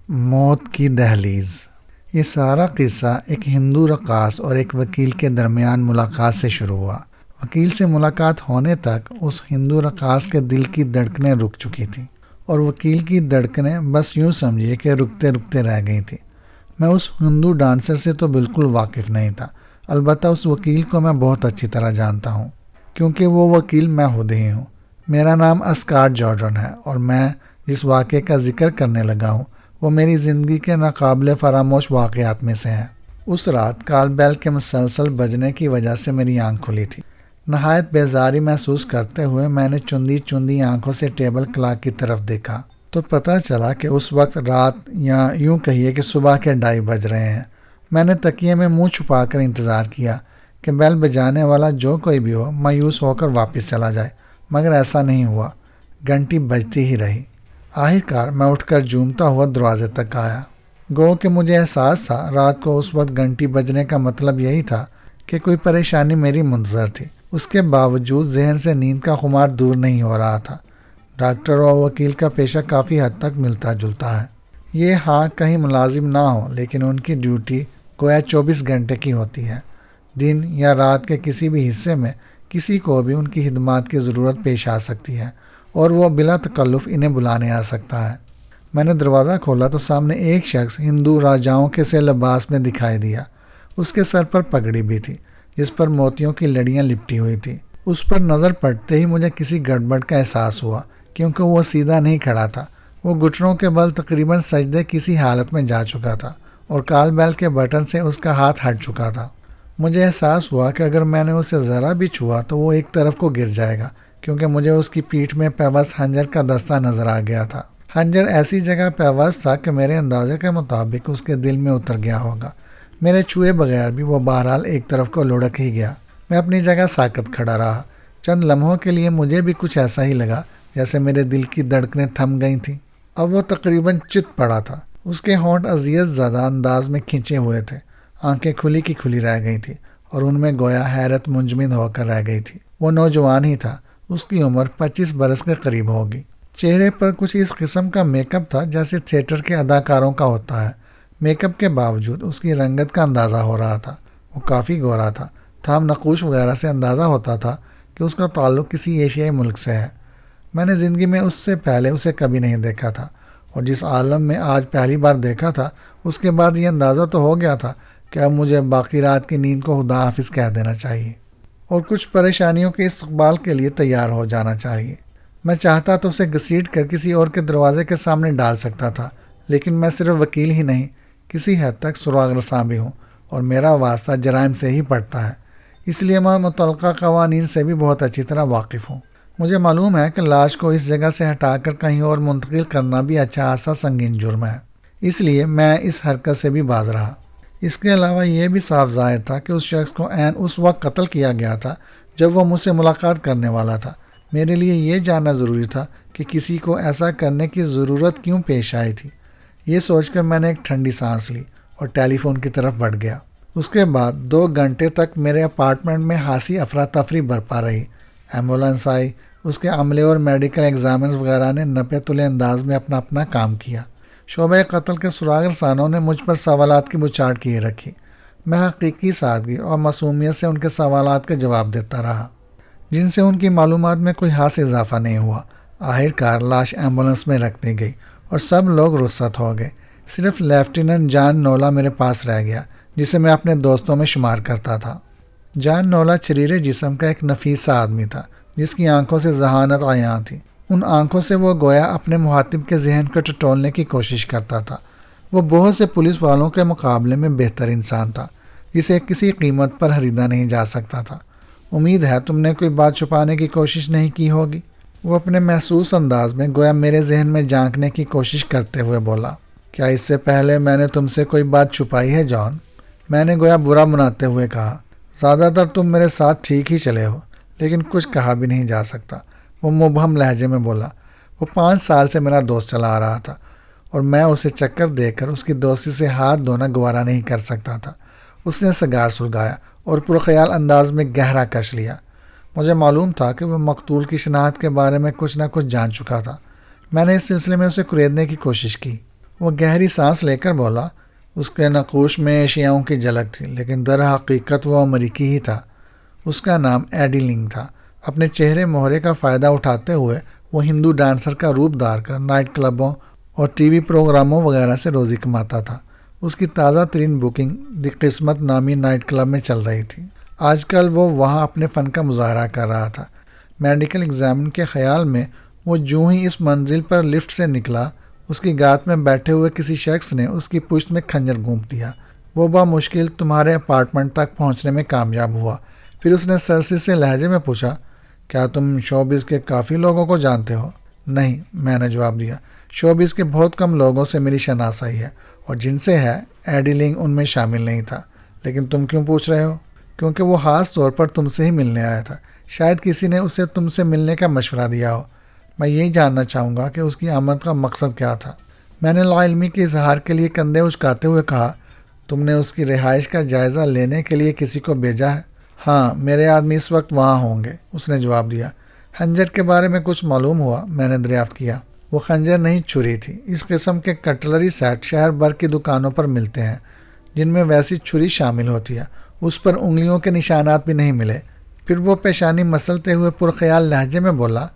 موت کی دہلیز۔ یہ سارا قصہ ایک ہندو رقاص اور ایک وکیل کے درمیان ملاقات سے شروع ہوا۔ وکیل سے ملاقات ہونے تک اس ہندو رقاص کے دل کی دھڑکنیں رک چکی تھیں اور وکیل کی دھڑکنیں بس یوں سمجھیے کہ رکتے رکتے رہ گئی تھیں۔ میں اس ہندو ڈانسر سے تو بالکل واقف نہیں تھا، البتہ اس وکیل کو میں بہت اچھی طرح جانتا ہوں، کیونکہ وہ وکیل میں خود ہی ہوں۔ میرا نام اسکاٹ جارڈن ہے اور میں جس واقعے کا ذکر کرنے لگا ہوں وہ میری زندگی کے ناقابل فراموش واقعات میں سے ہے۔ اس رات کال بیل کے مسلسل بجنے کی وجہ سے میری آنکھ کھلی تھی۔ نہایت بیزاری محسوس کرتے ہوئے میں نے چندی چندی آنکھوں سے ٹیبل کلاک کی طرف دیکھا تو پتہ چلا کہ اس وقت رات یا یوں کہیے کہ صبح کے 2:30 بج رہے ہیں۔ میں نے تکیے میں منہ چھپا کر انتظار کیا کہ بیل بجانے والا جو کوئی بھی ہو مایوس ہو کر واپس چلا جائے، مگر ایسا نہیں ہوا۔ گھنٹی بجتی ہی رہی۔ آخرکار میں اٹھ کر جھومتا ہوا دروازے تک آیا۔ گو کہ مجھے احساس تھا رات کو اس وقت گھنٹی بجنے کا مطلب یہی تھا کہ کوئی پریشانی میری منتظر تھی۔ اس کے باوجود ذہن سے نیند کا خمار دور نہیں ہو رہا تھا۔ ڈاکٹر اور وکیل کا پیشہ کافی حد تک ملتا جلتا ہے۔ یہ ہاں کہیں ملازم نہ ہو لیکن ان کی ڈیوٹی گویا 24 گھنٹے کی ہوتی ہے۔ دن یا رات کے کسی بھی حصے میں کسی کو بھی ان کی خدمات کی ضرورت پیش آ سکتی ہے اور وہ بلا تکلف انہیں بلانے آ سکتا ہے۔ میں نے دروازہ کھولا تو سامنے ایک شخص ہندو راجاؤں کے سے لباس میں دکھائی دیا۔ اس کے سر پر پگڑی بھی تھی جس پر موتیوں کی لڑیاں لپٹی ہوئی تھی۔ اس پر نظر پڑتے ہی مجھے کسی گڑبڑ کا احساس ہوا، کیونکہ وہ سیدھا نہیں کھڑا تھا۔ وہ گھٹنوں کے بل تقریباً سجدے کسی حالت میں جا چکا تھا اور کال بیل کے بٹن سے اس کا ہاتھ ہٹ چکا تھا۔ مجھے احساس ہوا کہ اگر میں نے اسے ذرا بھی چھوا تو وہ ایک طرف کو گر جائے گا، کیونکہ مجھے اس کی پیٹھ میں پیوست خنجر کا دستہ نظر آ گیا تھا۔ خنجر ایسی جگہ پیوست تھا کہ میرے اندازے کے مطابق اس کے دل میں اتر گیا ہوگا۔ میرے چھوئے بغیر بھی وہ بہرحال ایک طرف کو لڑک ہی گیا۔ میں اپنی جگہ ساکت کھڑا رہا۔ چند لمحوں کے لیے مجھے بھی کچھ ایسا ہی لگا جیسے میرے دل کی دھڑکنیں تھم گئی تھیں۔ اب وہ تقریباً چت پڑا تھا۔ اس کے ہونٹ اذیت زدہ انداز میں کھنچے ہوئے تھے، آنکھیں کھلی کی کھلی رہ گئی تھیں اور ان میں گویا حیرت منجمد ہو کر رہ گئی تھی۔ وہ نوجوان ہی تھا، اس کی عمر 25 برس کے قریب ہوگی۔ چہرے پر کچھ اس قسم کا میک اپ تھا جیسے تھیٹر کے اداکاروں کا ہوتا ہے۔ میک اپ کے باوجود اس کی رنگت کا اندازہ ہو رہا تھا۔ وہ کافی گورا تھا۔ تھام نقوش وغیرہ سے اندازہ ہوتا تھا کہ اس کا تعلق کسی ایشیائی ملک سے ہے۔ میں نے زندگی میں اس سے پہلے اسے کبھی نہیں دیکھا تھا اور جس عالم میں آج پہلی بار دیکھا تھا اس کے بعد یہ اندازہ تو ہو گیا تھا کہ اب مجھے باقی رات کی نیند کو خدا حافظ کہہ دینا چاہیے اور کچھ پریشانیوں کے استقبال کے لیے تیار ہو جانا چاہیے۔ میں چاہتا تو اسے گھسیٹ کر کسی اور کے دروازے کے سامنے ڈال سکتا تھا، لیکن میں صرف وکیل ہی نہیں، کسی حد تک سراغ رساں بھی ہوں اور میرا واسطہ جرائم سے ہی پڑتا ہے، اس لیے میں متعلقہ قوانین سے بھی بہت اچھی طرح واقف ہوں۔ مجھے معلوم ہے کہ لاش کو اس جگہ سے ہٹا کر کہیں اور منتقل کرنا بھی اچھا خاصا سنگین جرم ہے، اس لیے میں اس حرکت سے بھی باز رہا۔ اس کے علاوہ یہ بھی صاف ظاہر تھا کہ اس شخص کو عین اس وقت قتل کیا گیا تھا جب وہ مجھ سے ملاقات کرنے والا تھا۔ میرے لیے یہ جاننا ضروری تھا کہ کسی کو ایسا کرنے کی ضرورت کیوں پیش آئی تھی۔ یہ سوچ کر میں نے ایک ٹھنڈی سانس لی اور ٹیلی فون کی طرف بڑھ گیا۔ اس کے بعد 2 گھنٹے تک میرے اپارٹمنٹ میں خاصی افراتفری برپا رہی۔ ایمبولینس آئی، اس کے عملے اور میڈیکل ایگزامنز وغیرہ نے نپے تلے انداز میں اپنا کام کیا۔ شعبہ قتل کے سراغ رسانوں نے مجھ پر سوالات کی بچھاڑ کیے رکھی۔ میں حقیقی سادگی اور معصومیت سے ان کے سوالات کے جواب دیتا رہا، جن سے ان کی معلومات میں کوئی خاص اضافہ نہیں ہوا۔ آخرکار لاش ایمبولینس میں رکھ دی گئی اور سب لوگ رخصت ہو گئے۔ صرف لیفٹیننٹ جان نولا میرے پاس رہ گیا، جسے میں اپنے دوستوں میں شمار کرتا تھا۔ جان نولا شریر جسم کا ایک نفیس سا آدمی تھا جس کی آنکھوں سے ذہانت عیاں تھی۔ ان آنکھوں سے وہ گویا اپنے مخاطب کے ذہن کو ٹٹولنے کی کوشش کرتا تھا۔ وہ بہت سے پولیس والوں کے مقابلے میں بہتر انسان تھا جسے کسی قیمت پر خریدا نہیں جا سکتا تھا۔ امید ہے تم نے کوئی بات چھپانے کی کوشش نہیں کی ہوگی، وہ اپنے محسوس انداز میں گویا میرے ذہن میں جھانکنے کی کوشش کرتے ہوئے بولا۔ کیا اس سے پہلے میں نے تم سے کوئی بات چھپائی ہے جان؟ میں نے گویا برا مناتے ہوئے کہا۔ زیادہ تر تم میرے ساتھ ٹھیک ہی چلے ہو، لیکن کچھ کہا بھی نہیں جا سکتا، وہ مبہم لہجے میں بولا۔ وہ 5 سال سے میرا دوست چلا آ رہا تھا اور میں اسے چکر دے کر اس کی دوستی سے ہاتھ دھونا گوارا نہیں کر سکتا تھا۔ اس نے سگار سلگایا اور پرخیال انداز میں گہرا کش لیا۔ مجھے معلوم تھا کہ وہ مقتول کی شناخت کے بارے میں کچھ نہ کچھ جان چکا تھا۔ میں نے اس سلسلے میں اسے کریدنے کی کوشش کی۔ وہ گہری سانس لے کر بولا، اس کے نقوش میں ایشیاؤں کی جھلک تھی، لیکن در حقیقت وہ امریکی ہی تھا۔ اس کا نام ایڈی لنگ تھا۔ اپنے چہرے مہرے کا فائدہ اٹھاتے ہوئے وہ ہندو ڈانسر کا روپ دھار کر نائٹ کلبوں اور ٹی وی پروگراموں وغیرہ سے روزی کماتا تھا۔ اس کی تازہ ترین بکنگ دی قسمت نامی نائٹ کلب میں چل رہی تھی۔ آج کل وہ وہاں اپنے فن کا مظاہرہ کر رہا تھا۔ میڈیکل ایگزامن کے خیال میں وہ جوں ہی اس منزل پر لفٹ سے نکلا، اس کی گات میں بیٹھے ہوئے کسی شخص نے اس کی پشت میں خنجر گھونپ دیا۔ وہ بمشکل تمہارے اپارٹمنٹ تک پہنچنے میں کامیاب ہوا۔ پھر اس نے سرسی سے لہجے میں پوچھا، کیا تم شوبز کے کافی لوگوں کو جانتے ہو؟ نہیں، میں نے جواب دیا، شوبز کے بہت کم لوگوں سے میری شناسائی ہے، اور جن سے ہے ایڈی لنگ ان میں شامل نہیں تھا۔ لیکن تم کیوں پوچھ رہے ہو؟ کیونکہ وہ خاص طور پر تم سے ہی ملنے آیا تھا۔ شاید کسی نے اسے تم سے ملنے کا مشورہ دیا ہو۔ میں یہی جاننا چاہوں گا کہ اس کی آمد کا مقصد کیا تھا۔ میں نے لا علمی کے اظہار کے لیے کندھے اچکاتے ہوئے کہا، تم نے اس کی رہائش کا جائزہ لینے کے لیے کسی کو بھیجا ہے؟ ہاں، میرے آدمی اس وقت وہاں ہوں گے، اس نے جواب دیا۔ خنجر کے بارے میں کچھ معلوم ہوا؟ میں نے دریافت کیا۔ وہ خنجر نہیں، چھری تھی۔ اس قسم کے کٹلری سیٹ شہر بھر کی دکانوں پر ملتے ہیں جن میں ویسی چھری شامل ہوتی ہے۔ اس پر انگلیوں کے نشانات بھی نہیں ملے۔ پھر وہ پیشانی مسلتے ہوئے پرخیال لہجے میں بولا،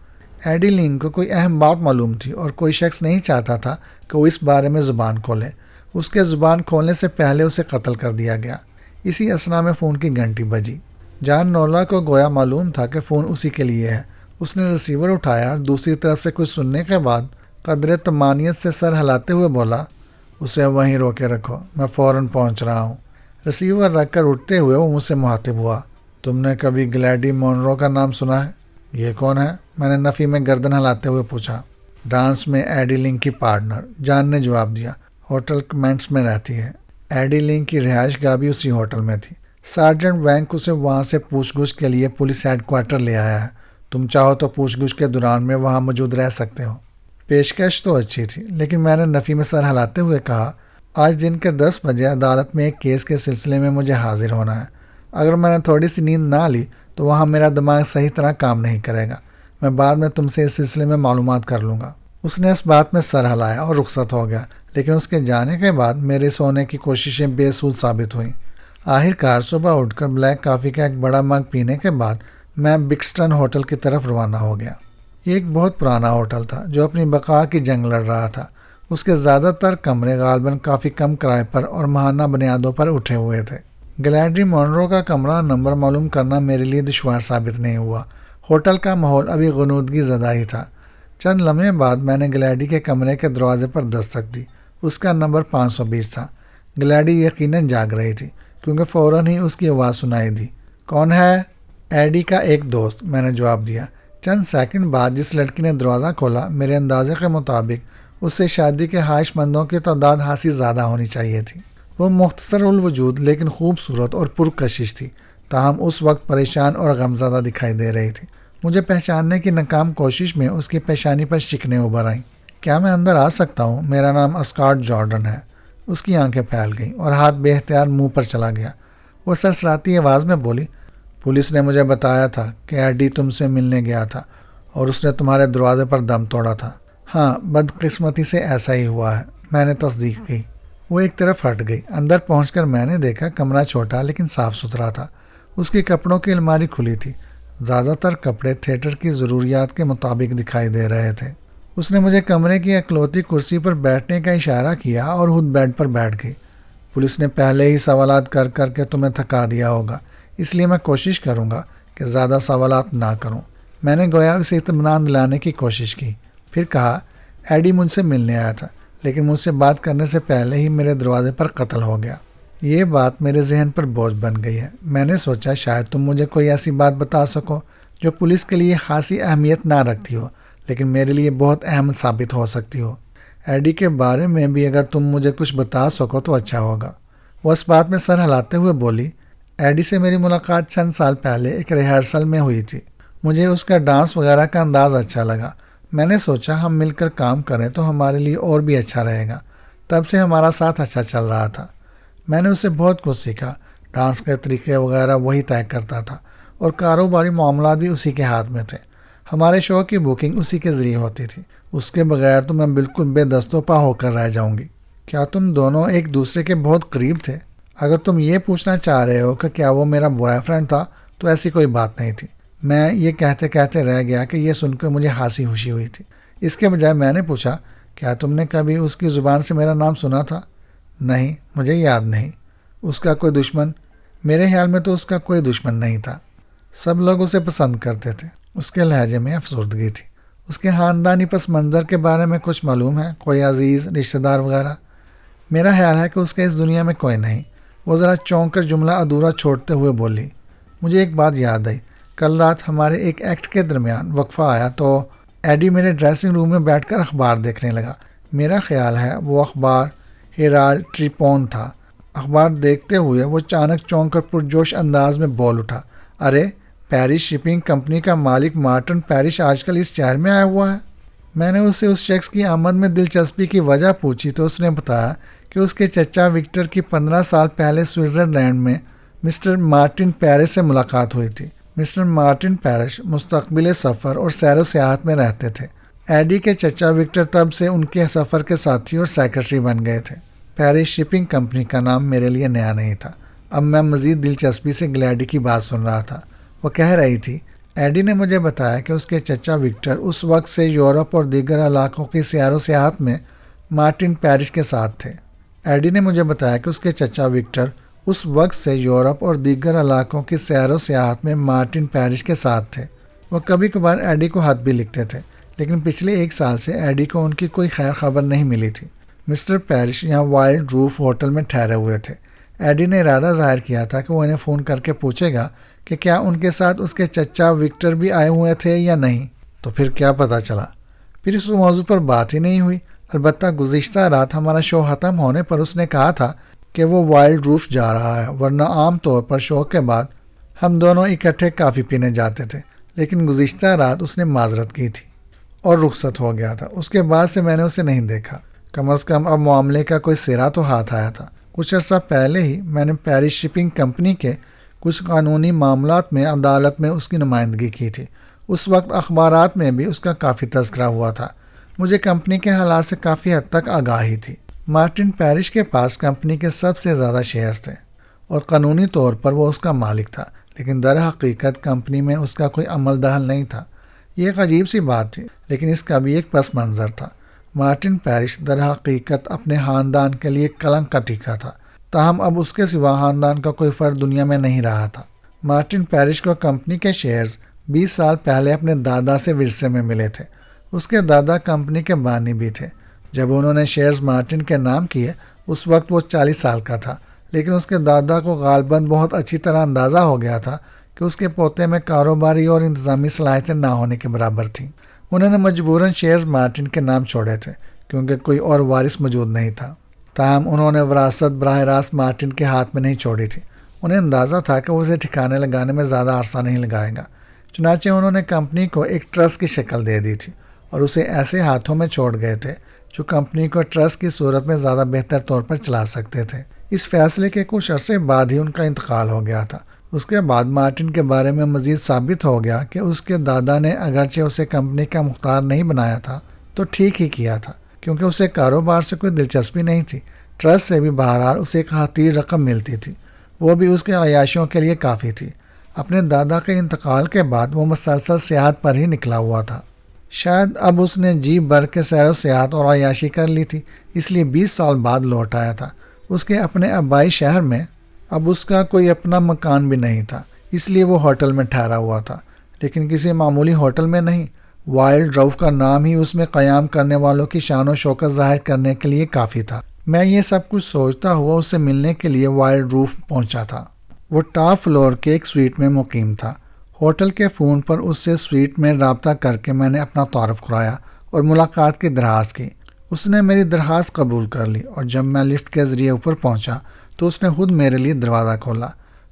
ایڈی لنگ کو کوئی اہم بات معلوم تھی اور کوئی شخص نہیں چاہتا تھا کہ وہ اس بارے میں زبان کھولے۔ اس کے زبان کھولنے سے پہلے اسے قتل کر دیا گیا۔ اسی اثنا میں فون کی گھنٹی بجی۔ جان نولا کو گویا معلوم تھا کہ فون اسی کے لیے ہے۔ اس نے ریسیور اٹھایا اور دوسری طرف سے کچھ سننے کے بعد قدرے طمانینت سے سر ہلاتے ہوئے بولا، اسے وہیں روکے رکھو، میں فوراً پہنچ رہا ہوں۔ ریسیور رکھ کر اٹھتے ہوئے وہ مجھ سے مخاطب ہوا، تم نے کبھی گلیڈی مونرو کا نام سنا ہے؟ یہ کون ہے؟ میں نے نفی میں گردن ہلاتے ہوئے پوچھا۔ ڈانس میں ایڈی لنگ کی پارٹنر، جان نے جواب دیا، ہوٹل کمنٹس میں رہتی ہے۔ ایڈی لنگ کی رہائش گاہ بھی اسی ہوٹل میں تھی۔ سارجنٹ وینک اسے وہاں سے پوچھ گچھ کے لیے پولیس ہیڈ کوارٹر لے آیا ہے۔ تم چاہو تو پوچھ گچھ کے دوران میں وہاں موجود رہ سکتے ہو۔ پیشکش تو اچھی تھی، لیکن میں نے نفی میں سر ہلاتے ہوئے کہا، آج دن کے 10 بجے عدالت میں ایک کیس کے سلسلے میں مجھے حاضر ہونا ہے۔ اگر میں نے تھوڑی سی نیند نہ لی تو وہاں میرا دماغ صحیح طرح کام نہیں کرے گا۔ میں بعد میں تم سے اس سلسلے میں معلومات کر لوں گا۔ اس نے اس بات میں سر ہلایا اور رخصت ہو گیا، لیکن اس کے جانے کے بعد میرے سونے کی کوششیں بے سود ثابت ہوئیں۔ آخرکار صبح اٹھ کر بلیک کافی کا ایک بڑا مگ پینے کے بعد میں بکسٹن ہوٹل کی طرف روانہ ہو گیا۔ یہ ایک بہت پرانا ہوٹل تھا جو اپنی بقا کی جنگ لڑ رہا تھا۔ اس کے زیادہ تر کمرے غالباً کافی کم کرائے پر اور ماہانہ بنیادوں پر اٹھے ہوئے تھے۔ گلیڈی مونرو کا کمرہ نمبر معلوم کرنا میرے لیے دشوار ثابت نہیں ہوا۔ ہوٹل کا ماحول ابھی غنودگی زدہ ہی تھا۔ چند لمحے بعد میں نے گلیڈی کے کمرے کے دروازے پر دستک دی۔ اس کا نمبر 520 تھا۔ گلیڈی یقیناً جاگ رہی تھی کیونکہ فوراً ہی اس کی آواز سنائی دی۔ کون ہے؟ ایڈی کا ایک دوست، میں نے جواب دیا۔ چند سیکنڈ بعد جس لڑکی نے دروازہ کھولا، میرے اندازے کے مطابق اس سے شادی کے خواہش مندوں کی تعداد خاصی زیادہ ہونی چاہیے تھی۔ وہ مختصر الوجود لیکن خوبصورت اور پرکشش تھی، تاہم اس وقت پریشان اور غمزدہ دکھائی دے رہی تھی۔ مجھے پہچاننے کی ناکام کوشش میں اس کی پیشانی پر شکنیں ابھر آئیں۔ کیا میں اندر آ سکتا ہوں؟ میرا نام اسکاٹ جارڈن ہے۔ اس کی آنکھیں پھیل گئیں اور ہاتھ بے اختیار منہ پر چلا گیا۔ وہ سرسراتی آواز میں بولی، پولیس نے مجھے بتایا تھا کہ ایڈی تم سے ملنے گیا تھا اور اس نے تمہارے دروازے پر دم توڑا تھا۔ ہاں، بدقسمتی سے ایسا ہی ہوا ہے، میں نے تصدیق کی۔ وہ ایک طرف ہٹ گئی۔ اندر پہنچ کر میں نے دیکھا کمرہ چھوٹا لیکن صاف ستھرا تھا۔ اس کی کپڑوں کی الماری کھلی تھی۔ زیادہ تر کپڑے تھیٹر کی ضروریات کے مطابق دکھائی دے رہے تھے۔ اس نے مجھے کمرے کی اکلوتی کرسی پر بیٹھنے کا اشارہ کیا اور خود بیڈ پر بیٹھ گئی۔ پولیس نے پہلے ہی سوالات کر کر کے تمہیں تھکا دیا ہوگا، اس لیے میں کوشش کروں گا کہ زیادہ سوالات نہ کروں۔ میں نے گویا اسے اطمینان دلانے کی کوشش کی۔ پھر کہا، ایڈی مجھ سے ملنے آیا تھا لیکن مجھ سے بات کرنے سے پہلے ہی میرے دروازے پر قتل ہو گیا۔ یہ بات میرے ذہن پر بوجھ بن گئی ہے۔ میں نے سوچا شاید تم مجھے کوئی ایسی بات بتا سکو جو پولیس کے لیے خاصی اہمیت نہ رکھتی ہو لیکن میرے لیے بہت اہم ثابت ہو سکتی ہو۔ ایڈی کے بارے میں بھی اگر تم مجھے کچھ بتا سکو تو اچھا ہوگا۔ وہ اس بات میں سر ہلاتے ہوئے بولی، ایڈی سے میری ملاقات چند سال پہلے ایک ریہرسل میں ہوئی تھی۔ مجھے اس کا ڈانس وغیرہ کا انداز اچھا لگا۔ میں نے سوچا ہم مل کر کام کریں تو ہمارے لیے اور بھی اچھا رہے گا۔ تب سے ہمارا ساتھ اچھا چل رہا تھا۔ میں نے اس سے بہت کچھ سیکھا۔ ڈانس کے طریقے وغیرہ وہی طے کرتا تھا اور کاروباری معاملات بھی اسی کے ہاتھ میں تھے۔ ہمارے شو کی بکنگ اسی کے ذریعے ہوتی تھی۔ اس کے بغیر تو میں بالکل بے دست و پا ہو کر رہ جاؤں گی۔ کیا تم دونوں ایک دوسرے کے بہت قریب تھے؟ اگر تم یہ پوچھنا چاہ رہے ہو کہ کیا وہ میرا بوائے فرینڈ تھا تو ایسی کوئی بات نہیں تھی۔ میں یہ کہتے کہتے رہ گیا کہ یہ سن کر مجھے ہنسی خوشی ہوئی تھی۔ اس کے بجائے میں نے پوچھا، کیا تم نے کبھی اس کی زبان سے میرا نام سنا تھا؟ نہیں، مجھے یاد نہیں۔ اس کا کوئی دشمن؟ میرے خیال میں تو اس کا کوئی دشمن نہیں تھا، سب لوگ اسے پسند کرتے تھے۔ اس کے لہجے میں افسردگی تھی۔ اس کے خاندانی پس منظر کے بارے میں کچھ معلوم ہے؟ کوئی عزیز، رشتہ دار وغیرہ؟ میرا خیال ہے کہ اس کے اس دنیا میں کوئی نہیں۔ وہ ذرا چونک کر جملہ ادھورا چھوڑتے ہوئے بولی۔ مجھے ایک بات یاد آئی، کل رات ہمارے ایک ایکٹ کے درمیان وقفہ آیا تو ایڈی میرے ڈریسنگ روم میں بیٹھ کر اخبار دیکھنے لگا۔ میرا خیال ہے وہ اخبار ہیرالڈ ٹریبیون تھا۔ اخبار دیکھتے ہوئے وہ اچانک چونک کر پرجوش انداز میں بول اٹھا، ارے پیرش شپنگ کمپنی کا مالک مارٹن پیرش آج کل اس شہر میں آیا ہوا ہے۔ میں نے اس سے اس شخص کی آمد میں دلچسپی کی وجہ پوچھی تو اس نے بتایا کہ اس کے چچا وکٹر کی 15 سال پہلے سوئٹزرلینڈ میں مسٹر مارٹن پیرش سے ملاقات ہوئی تھی۔ مسٹر مارٹن پیرش مستقبل سفر اور سیر و سیاحت میں رہتے تھے۔ ایڈی کے چچا وکٹر تب سے ان کے سفر کے ساتھی اور سیکرٹری بن گئے تھے۔ پیرش شپنگ کمپنی کا نام میرے لیے نیا نہیں تھا۔ اب میں مزید دلچسپی سے گلیڈی کی بات سن رہا تھا۔ وہ کہہ رہی تھی، ایڈی نے مجھے بتایا کہ اس کے چچا وکٹر اس وقت سے یورپ اور دیگر علاقوں کی سیر و سیاحت میں مارٹن پیرش کے ساتھ تھے۔ ایڈی نے مجھے بتایا کہ اس کے چچا وکٹر اس وقت سے یورپ اور دیگر علاقوں کی سیر و سیاحت میں مارٹن پیرش کے ساتھ تھے۔ وہ کبھی کبھار ایڈی کو خط بھی لکھتے تھے، لیکن پچھلے 1 سال سے ایڈی کو ان کی کوئی خیر خبر نہیں ملی تھی۔ مسٹر پیرش یہاں وائلڈ روف ہوٹل میں ٹھہرے ہوئے تھے۔ ایڈی نے ارادہ ظاہر کیا تھا کہ وہ انہیں فون کر کے پوچھے گا کہ کیا ان کے ساتھ اس کے چچا وکٹر بھی آئے ہوئے تھے یا نہیں۔ تو پھر کیا پتہ چلا؟ پھر اس موضوع پر بات ہی نہیں ہوئی۔ البتہ گزشتہ رات ہمارا شو ختم ہونے پر اس نے کہا تھا کہ وہ وائلڈ روف جا رہا ہے، ورنہ عام طور پر شو کے بعد ہم دونوں اکٹھے کافی پینے جاتے تھے۔ لیکن گزشتہ رات اس نے معذرت کی تھی اور رخصت ہو گیا تھا۔ اس کے بعد سے میں نے اسے نہیں دیکھا۔ کم از کم اب معاملے کا کوئی سرا تو ہاتھ آیا تھا۔ کچھ عرصہ پہلے ہی میں نے پیرش شپنگ کمپنی کے کچھ قانونی معاملات میں عدالت میں اس کی نمائندگی کی تھی۔ اس وقت اخبارات میں بھی اس کا کافی تذکرہ ہوا تھا۔ مجھے کمپنی کے حالات سے کافی حد تک آگاہی تھی۔ مارٹن پیرش کے پاس کمپنی کے سب سے زیادہ شیئرز تھے اور قانونی طور پر وہ اس کا مالک تھا، لیکن در حقیقت کمپنی میں اس کا کوئی عمل دخل نہیں تھا۔ یہ ایک عجیب سی بات تھی، لیکن اس کا بھی ایک پس منظر تھا۔ مارٹن پیرش در حقیقت اپنے خاندان کے لیے کلنک کا ٹیکا تھا، تاہم اب اس کے سوا خاندان کا کوئی فرد دنیا میں نہیں رہا تھا۔ مارٹن پیرش کو کمپنی کے شیئرز 20 سال پہلے اپنے دادا سے ورثے میں ملے تھے۔ اس کے دادا کمپنی کے بانی بھی تھے۔ جب انہوں نے شیئرز مارٹن کے نام کیے اس وقت وہ 40 سال کا تھا، لیکن اس کے دادا کو غالباً بہت اچھی طرح اندازہ ہو گیا تھا کہ اس کے پوتے میں کاروباری اور انتظامی صلاحیتیں نہ ہونے کے برابر تھیں۔ انہوں نے مجبوراً شیئرز مارٹن کے نام چھوڑے تھے کیونکہ کوئی اور وارث موجود نہیں تھا۔ تاہم انہوں نے وراثت براہ راست مارٹن کے ہاتھ میں نہیں چھوڑی تھی۔ انہیں اندازہ تھا کہ وہ اسے ٹھکانے لگانے میں زیادہ عرصہ نہیں لگائے گا، چنانچہ انہوں نے کمپنی کو ایک ٹرسٹ کی شکل دے دی تھی اور اسے ایسے ہاتھوں میں چھوڑ گئے تھے جو کمپنی کو ٹرسٹ کی صورت میں زیادہ بہتر طور پر چلا سکتے تھے۔ اس فیصلے کے کچھ عرصے بعد ہی ان کا انتقال ہو گیا تھا۔ اس کے بعد مارٹن کے بارے میں مزید ثابت ہو گیا کہ اس کے دادا نے اگرچہ اسے کمپنی کا مختار نہیں بنایا تھا تو ٹھیک ہی کیا تھا، کیونکہ اسے کاروبار سے کوئی دلچسپی نہیں تھی۔ ٹرسٹ سے بھی بہرحال اسے ایک خطیر رقم ملتی تھی، وہ بھی اس کے عیاشیوں کے لیے کافی تھی۔ اپنے دادا کے انتقال کے بعد وہ مسلسل سیاحت پر ہی نکلا ہوا تھا۔ شاید اب اس نے جی بھر کے سیر و سیاحت اور عیاشی کر لی تھی، اس لیے 20 سال بعد لوٹ آیا تھا۔ اس کے اپنے آبائی شہر میں اب اس کا کوئی اپنا مکان بھی نہیں تھا، اس لیے وہ ہوٹل میں ٹھہرا ہوا تھا، لیکن کسی معمولی ہوٹل میں نہیں۔ وائلڈ روف کا نام ہی اس میں قیام کرنے والوں کی شان و شوکت ظاہر کرنے کے لیے کافی تھا۔ میں یہ سب کچھ سوچتا ہوا اس سے ملنے کے لیے وائلڈ روف پہنچا تھا۔ وہ ٹاپ فلور کے ایک سویٹ میں مقیم تھا۔ ہوٹل کے فون پر اس سے سویٹ میں رابطہ کر کے میں نے اپنا تعارف کرایا اور ملاقات کی درخواست کی۔ اس نے میری درخواست قبول کر لی اور جب میں لفٹ کے ذریعے اوپر پہنچا تو اس نے خود میرے لیے دروازہ کھولا۔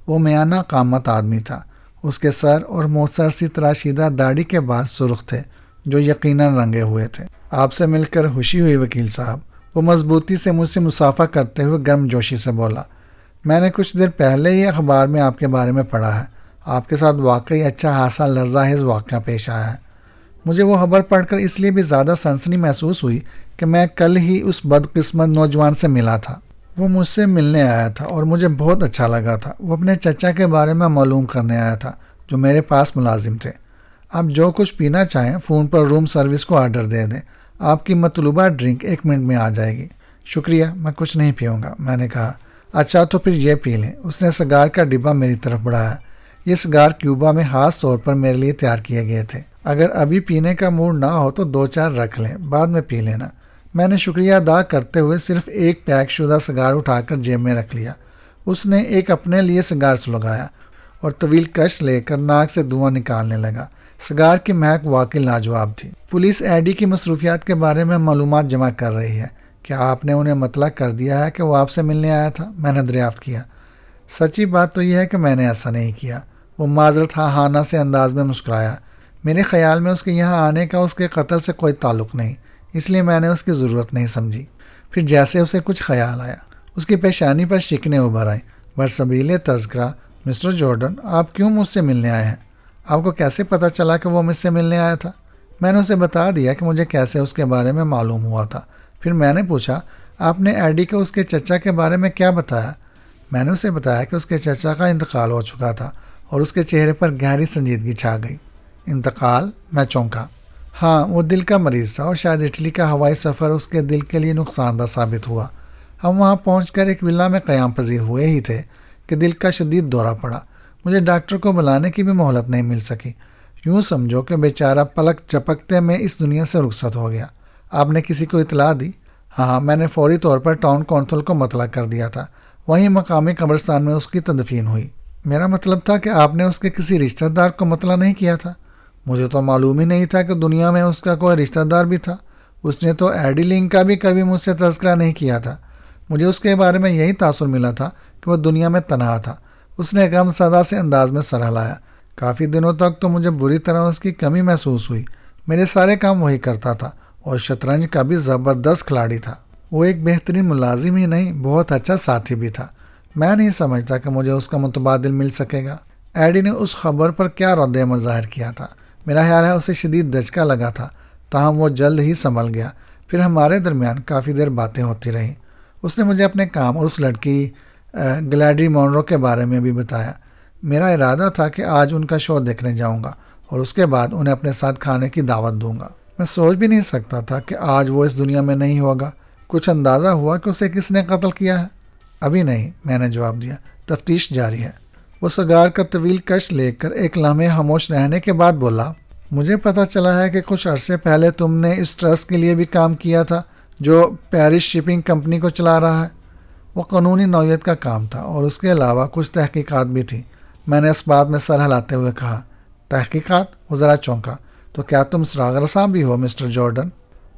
وہ میانہ قامت آدمی تھا۔ اس کے سر اور موثر سی تراشیدہ داڑھی کے بال سرخ تھے جو یقیناً رنگے ہوئے تھے۔ آپ سے مل کر خوشی ہوئی وکیل صاحب۔ وہ مضبوطی سے مجھ سے مصافحہ کرتے ہوئے گرم جوشی سے بولا۔ میں نے کچھ دیر پہلے ہی اخبار میں آپ کے بارے میں پڑھا ہے۔ آپ کے ساتھ واقعی اچھا خاصا لرزہ خیز واقعہ پیش آیا ہے۔ مجھے وہ خبر پڑھ کر اس لیے بھی زیادہ سنسنی محسوس ہوئی کہ میں کل ہی اس بدقسمت نوجوان سے ملا تھا۔ وہ مجھ سے ملنے آیا تھا اور مجھے بہت اچھا لگا تھا۔ وہ اپنے چچا کے بارے میں معلوم کرنے آیا تھا جو میرے پاس ملازم تھے۔ آپ جو کچھ پینا چاہیں فون پر روم سروس کو آرڈر دے دیں، آپ کی مطلوبہ ڈرنک 1 منٹ میں آ جائے گی۔ شکریہ، میں کچھ نہیں پیوں گا، میں نے کہا۔ اچھا تو پھر یہ پی لیں۔ اس نے سگار کا ڈبہ میری طرف بڑھایا۔ یہ سگار کیوبا میں خاص طور پر میرے لیے تیار کیے گئے تھے۔ اگر ابھی پینے کا موڈ نہ ہو تو 2-4 رکھ لیں، بعد میں پی لینا۔ میں نے شکریہ ادا کرتے ہوئے صرف ایک پیک شدہ سگار اٹھا کر جیب میں رکھ لیا۔ اس نے ایک اپنے لیے سگار سلگایا اور طویل کش لے کر ناک سے دھواں نکالنے لگا۔ سگار کی مہک واقعی لاجواب تھی۔ پولیس ایڈی کی مصروفیات کے بارے میں معلومات جمع کر رہی ہے۔ کیا آپ نے انہیں مطلع کر دیا ہے کہ وہ آپ سے ملنے آیا تھا؟ میں نے دریافت کیا۔ سچی بات تو یہ ہے کہ میں نے ایسا نہیں کیا۔ وہ معذرت خواہانہ سے انداز میں مسکرایا۔ میرے خیال میں اس کے یہاں آنے کا اس کے قتل سے کوئی تعلق نہیں، اس لیے میں نے اس کی ضرورت نہیں سمجھی۔ پھر جیسے اسے کچھ خیال آیا، اس کی پیشانی پر شکنیں ابھر آئیں۔ برسبیل تذکرہ، مسٹر جارڈن، آپ کیوں مجھ سے ملنے آئے ہیں؟ آپ کو کیسے پتہ چلا کہ وہ مجھ سے ملنے آیا تھا؟ میں نے اسے بتا دیا کہ مجھے کیسے اس کے بارے میں معلوم ہوا تھا۔ پھر میں نے پوچھا، آپ نے ایڈی کو اس کے چچا کے بارے میں کیا بتایا؟ میں نے اسے بتایا کہ اس کے چچا کا انتقال ہو چکا تھا اور اس کے چہرے پر گہری سنجیدگی چھا گئی۔ انتقال؟ میں چونکا۔ ہاں، وہ دل کا مریض تھا اور شاید اٹلی کا ہوائی سفر اس کے دل کے لیے نقصان دہ ثابت ہوا۔ ہم وہاں پہنچ کر ایک ولا میں قیام پذیر ہوئے ہی تھے کہ دل کا شدید دورہ پڑا۔ مجھے ڈاکٹر کو بلانے کی بھی مہلت نہیں مل سکی۔ یوں سمجھو کہ بیچارہ پلک جھپکتے میں اس دنیا سے رخصت ہو گیا۔ آپ نے کسی کو اطلاع دی؟ ہاں، میں نے فوری طور پر ٹاؤن کونسل کو مطلع کر دیا تھا۔ وہیں مقامی قبرستان میں اس کی تدفین ہوئی۔ میرا مطلب تھا کہ آپ نے اس کے کسی رشتہ دار کو مطلع نہیں کیا تھا؟ مجھے تو معلوم ہی نہیں تھا کہ دنیا میں اس کا کوئی رشتہ دار بھی تھا۔ اس نے تو ایڈی لنگ کا بھی کبھی مجھ سے تذکرہ نہیں کیا تھا۔ مجھے اس کے بارے میں یہی تاثر ملا تھا کہ وہ دنیا میں تنہا تھا۔ اس نے غم زدہ سے انداز میں سر ہلایا۔ کافی دنوں تک تو مجھے بری طرح اس کی کمی محسوس ہوئی۔ میرے سارے کام وہی کرتا تھا اور شطرنج کا بھی زبردست کھلاڑی تھا۔ وہ ایک بہترین ملازم ہی نہیں، بہت اچھا ساتھی بھی تھا۔ میں نہیں سمجھتا کہ مجھے اس کا متبادل مل سکے گا۔ ایڈی نے اس خبر پر کیا رد عمل ظاہر کیا تھا؟ میرا خیال ہے اسے شدید دھچکا لگا تھا، تاہم وہ جلد ہی سنبھل گیا۔ پھر ہمارے درمیان کافی دیر باتیں ہوتی رہیں۔ اس نے مجھے اپنے کام اور اس لڑکی گلیڈی مونرو کے بارے میں بھی بتایا۔ میرا ارادہ تھا کہ آج ان کا شو دیکھنے جاؤں گا اور اس کے بعد انہیں اپنے ساتھ کھانے کی دعوت دوں گا۔ میں سوچ بھی نہیں سکتا تھا کہ آج وہ اس دنیا میں نہیں ہوگا۔ کچھ اندازہ ہوا کہ اسے کس نے قتل کیا ہے؟ ابھی نہیں، میں نے جواب دیا، تفتیش جاری ہے۔ وہ سگار کا طویل کش لے کر ایک لمحے خاموش رہنے کے بعد بولا، مجھے پتہ چلا ہے کہ کچھ عرصے پہلے تم نے اس ٹرسٹ کے لیے بھی کام کیا تھا جو پیرس شپنگ کمپنی کو چلا رہا ہے۔ وہ قانونی نوعیت کا کام تھا اور اس کے علاوہ کچھ تحقیقات بھی تھیں۔ میں نے اس بات میں سر ہلاتے ہوئے کہا، تحقیقات؟ وہ ذرا چونکا۔ تو کیا تم سراغ رساں بھی ہو مسٹر جارڈن؟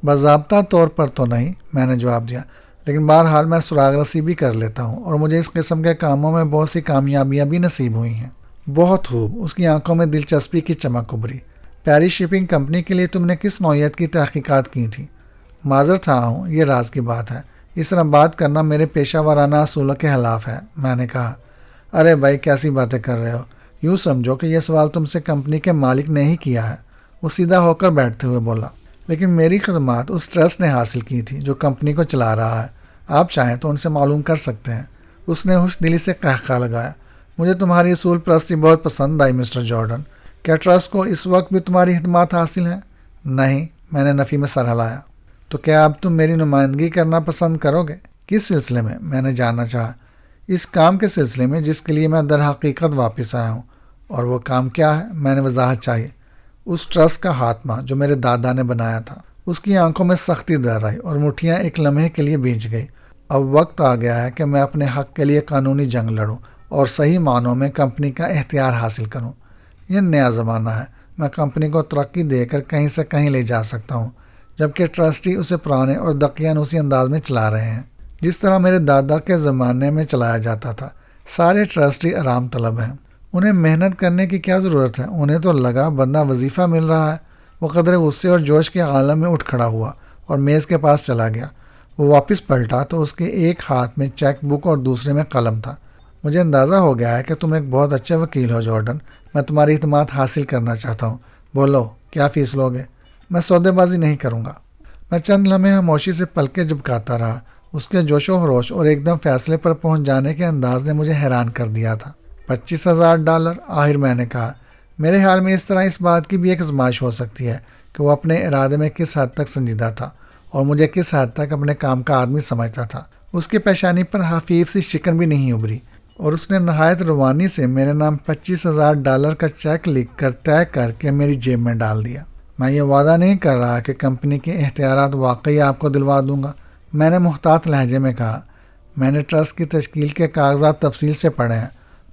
باضابطہ طور پر تو نہیں، میں نے جواب دیا، لیکن بہرحال میں سراغ رسی بھی کر لیتا ہوں اور مجھے اس قسم کے کاموں میں بہت سی کامیابیاں بھی نصیب ہوئی ہیں۔ بہت خوب۔ اس کی آنکھوں میں دلچسپی کی چمک ابھری۔ پیرس شپنگ کمپنی کے لیے تم نے کس نوعیت کی تحقیقات کی تھیں؟ معذرت خواہ ہوں، یہ راز کی بات ہے۔ اس طرح بات کرنا میرے پیشہ ورانہ اصولوں کے خلاف ہے، میں نے کہا۔ ارے بھائی، کیسی باتیں کر رہے ہو؟ یوں سمجھو کہ یہ سوال تم سے کمپنی کے مالک نے ہی کیا ہے۔ وہ سیدھا ہو کر بیٹھتے ہوئے بولا، لیکن میری خدمات اس ٹرسٹ نے حاصل کی تھی جو کمپنی کو چلا رہا ہے۔ آپ چاہیں تو ان سے معلوم کر سکتے ہیں۔ اس نے خوش دلی سے قہقہ لگایا۔ مجھے تمہاری اصول پرستی بہت پسند آئی مسٹر جارڈن۔ کیا ٹرسٹ کو اس وقت بھی تمہاری خدمات حاصل ہیں؟ نہیں، میں نے نفی میں سر ہلایا۔ تو کیا اب تم میری نمائندگی کرنا پسند کرو گے؟ کس سلسلے میں؟ میں نے جاننا چاہا۔ اس کام کے سلسلے میں جس کے لیے میں در حقیقت واپس آیا ہوں۔ اور وہ کام کیا ہے؟ میں نے وضاحت چاہی۔ اس ٹرسٹ کا خاتمہ جو میرے دادا نے بنایا تھا۔ اس کی آنکھوں میں سختی در آئی اور مٹھیاں ایک لمحے کے لیے بھیج گئی۔ اب وقت آ گیا ہے کہ میں اپنے حق کے لیے قانونی جنگ لڑوں اور صحیح معنوں میں کمپنی کا اختیار حاصل کروں۔ یہ نیا زمانہ ہے۔ میں کمپنی کو ترقی دے کر کہیں سے کہیں لے جا سکتا ہوں، جبکہ ٹرسٹی اسے پرانے اور دقیانوسی انداز میں چلا رہے ہیں، جس طرح میرے دادا کے زمانے میں چلایا جاتا تھا۔ سارے ٹرسٹی آرام طلب ہیں۔ انہیں محنت کرنے کی کیا ضرورت ہے؟ انہیں تو لگا بندہ وظیفہ مل رہا ہے۔ وہ قدرے غصے اور جوش کے عالم میں اٹھ کھڑا ہوا اور میز کے پاس چلا گیا۔ وہ واپس پلٹا تو اس کے ایک ہاتھ میں چیک بک اور دوسرے میں قلم تھا۔ مجھے اندازہ ہو گیا ہے کہ تم ایک بہت اچھے وکیل ہو جارڈن۔ میں تمہاری خدمات حاصل کرنا چاہتا ہوں۔ بولو، کیا فیس لوگے؟ میں سودے بازی نہیں کروں گا۔ میں چند لمحے خاموشی سے پلکیں جھپکاتا رہا۔ اس کے جوش و خروش اور ایک دم فیصلے پر پہنچ جانے کے انداز نے مجھے حیران کر دیا تھا۔ $25,000؟ آخر میں نے کہا۔ میرے خیال میں اس طرح اس بات کی بھی ایک آزمائش ہو سکتی ہے کہ وہ اپنے ارادے میں کس حد تک سنجیدہ تھا اور مجھے کس حد تک اپنے کام کا آدمی سمجھتا تھا۔ اس کی پیشانی پر خفیف سی شکن بھی نہیں ابھری اور اس نے نہایت روانی سے میرے نام $25,000 کا چیک لکھ کر طے کر کے میری جیب میں ڈال دیا۔ میں یہ وعدہ نہیں کر رہا کہ کمپنی کے اختیارات واقعی آپ کو دلوا دوں گا، میں نے محتاط لہجے میں کہا۔ میں نے ٹرسٹ کی تشکیل کے کاغذات تفصیل سے پڑھے ہیں۔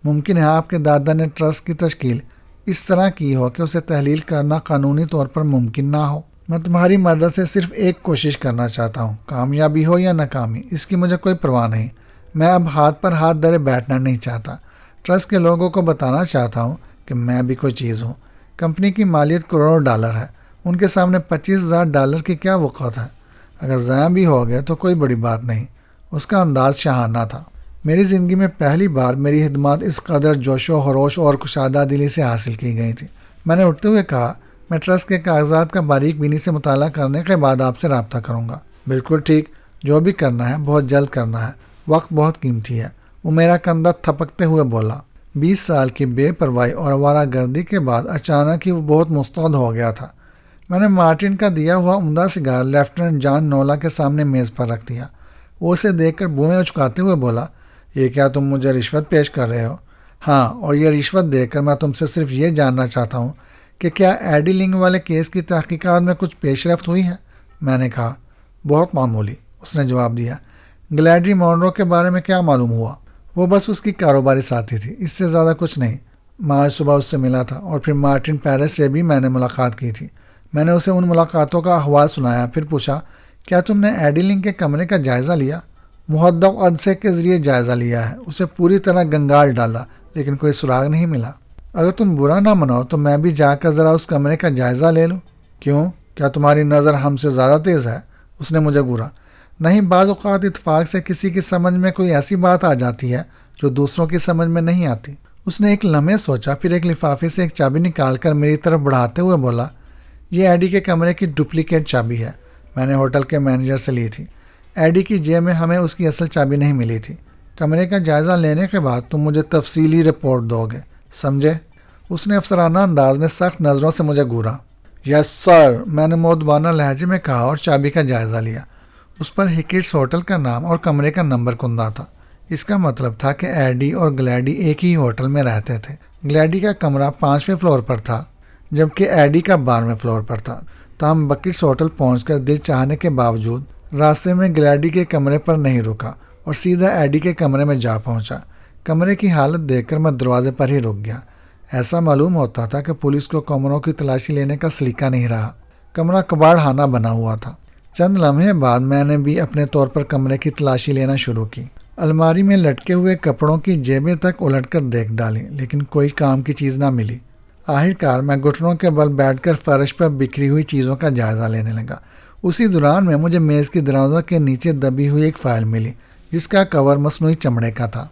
ممکن ہے آپ کے دادا نے ٹرسٹ کی تشکیل اس طرح کی ہو کہ اسے تحلیل کرنا قانونی طور پر ممکن نہ ہو۔ میں تمہاری مدد سے صرف ایک کوشش کرنا چاہتا ہوں، کامیابی ہو یا ناکامی، اس کی مجھے کوئی پرواہ نہیں۔ میں اب ہاتھ پر ہاتھ دھرے بیٹھنا نہیں چاہتا۔ ٹرسٹ کے لوگوں کو بتانا چاہتا ہوں کہ میں بھی کوئی چیز ہوں۔ کمپنی کی مالیت کروڑوں ڈالر ہے، ان کے سامنے $25,000 کی کیا وقت ہے؟ اگر ضائع بھی ہو گئے تو کوئی بڑی بات نہیں۔ اس کا انداز شاہانہ تھا۔ میری زندگی میں پہلی بار میری خدمات اس قدر جوش و خروش اور کشادہ دلی سے حاصل کی گئی تھی۔ میں نے اٹھتے ہوئے کہا، میں ٹرسٹ کے کاغذات کا باریک بینی سے مطالعہ کرنے کے بعد آپ سے رابطہ کروں گا۔ بالکل ٹھیک، جو بھی کرنا ہے بہت جلد کرنا ہے، وقت بہت قیمتی ہے، وہ میرا کندھا تھپکتے ہوئے بولا۔ 20 سال کی بے پرواہی اور آوارہ گردی کے بعد اچانک ہی وہ بہت مستعد ہو گیا تھا۔ میں نے مارٹن کا دیا ہوا عمدہ سگار لیفٹیننٹ جان نولا کے سامنے میز پر رکھ دیا۔ وہ اسے دیکھ کر بوہیں اچکاتے ہوئے بولا، یہ کیا تم مجھے رشوت پیش کر رہے ہو؟ ہاں، اور یہ رشوت دے کر میں تم سے صرف یہ جاننا چاہتا ہوں کہ کیا ایڈی لنگ والے کیس کی تحقیقات میں کچھ پیش رفت ہوئی ہے؟ میں نے کہا، بہت معمولی، اس نے جواب دیا۔ گلیڈی مونرو کے بارے میں کیا معلوم ہوا؟ وہ بس اس کی کاروباری ساتھی تھی، اس سے زیادہ کچھ نہیں۔ میں آج صبح اس سے ملا تھا اور پھر مارٹن پیرس سے بھی میں نے ملاقات کی تھی۔ میں نے اسے ان ملاقاتوں کا احوال سنایا، پھر پوچھا، کیا تم نے ایڈی لنگ کے کمرے کا جائزہ لیا؟ محدب عدسے کے ذریعے جائزہ لیا ہے، اسے پوری طرح گنگال ڈالا، لیکن کوئی سراغ نہیں ملا۔ اگر تم برا نہ مناؤ تو میں بھی جا کر ذرا اس کمرے کا جائزہ لے لوں۔ کیوں؟ کیا تمہاری نظر ہم سے زیادہ تیز ہے؟ اس نے مجھے گھورا۔ نہیں، بعض اوقات اتفاق سے کسی کی سمجھ میں کوئی ایسی بات آ جاتی ہے جو دوسروں کی سمجھ میں نہیں آتی۔ اس نے ایک لمحے سوچا، پھر ایک لفافے سے ایک چابی نکال کر میری طرف بڑھاتے ہوئے بولا، یہ ایڈی کے کمرے کی ڈپلیکیٹ چابی ہے، میں نے ہوٹل کے مینیجر سے لی تھی۔ ایڈی کی جیب میں ہمیں اس کی اصل چابی نہیں ملی تھی۔ کمرے کا جائزہ لینے کے بعد تم مجھے تفصیلی رپورٹ دو گے، سمجھے؟ اس نے افسرانہ انداز میں سخت نظروں سے مجھے گھورا۔ یس سر، میں نے مؤدبانہ لہجے میں کہا اور چابی کا جائزہ لیا۔ اس پر ہکٹس ہوٹل کا نام اور کمرے کا نمبر کندہ تھا۔ اس کا مطلب تھا کہ ایڈی اور گلیڈی ایک ہی ہوٹل میں رہتے تھے۔ گلیڈی کا کمرہ 5ویں فلور پر تھا جبکہ ایڈی کا 12ویں فلور پر تھا۔ تاہم بکٹس ہوٹل پہنچ کر دل چاہنے کے باوجود راستے میں گلیڈی کے کمرے پر نہیں رکا اور سیدھا ایڈی کے کمرے میں جا پہنچا۔ کمرے کی حالت دیکھ کر میں دروازے پر ہی رک گیا۔ ایسا معلوم ہوتا تھا کہ پولیس کو کمروں کی تلاشی لینے کا سلیقہ نہیں رہا۔ کمرہ کباڑ خانہ بنا ہوا تھا۔ چند لمحے بعد میں نے بھی اپنے طور پر کمرے کی تلاشی لینا شروع کی۔ الماری میں لٹکے ہوئے کپڑوں کی جیبیں تک الٹ کر دیکھ ڈالی، لیکن کوئی کام کی چیز نہ ملی۔ آخرکار میں گھٹنوں کے بل بیٹھ کر فرش پر بکھری ہوئی چیزوں کا جائزہ لینے لگا۔ اسی دوران میں مجھے میز کی درازوں کے نیچے دبی ہوئی ایک فائل ملی جس کا کور مصنوعی چمڑے کا تھا۔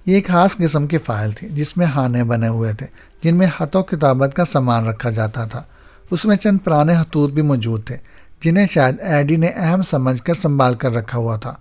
یہ ایک خاص قسم کی فائل تھی جس میں خانے بنے ہوئے تھے جن میں خط و کتابت کا سامان رکھا جاتا تھا۔ اس میں چند پرانے خطوط بھی موجود تھے جنہیں شاید ایڈی نے اہم سمجھ کر سنبھال کر رکھا ہوا تھا۔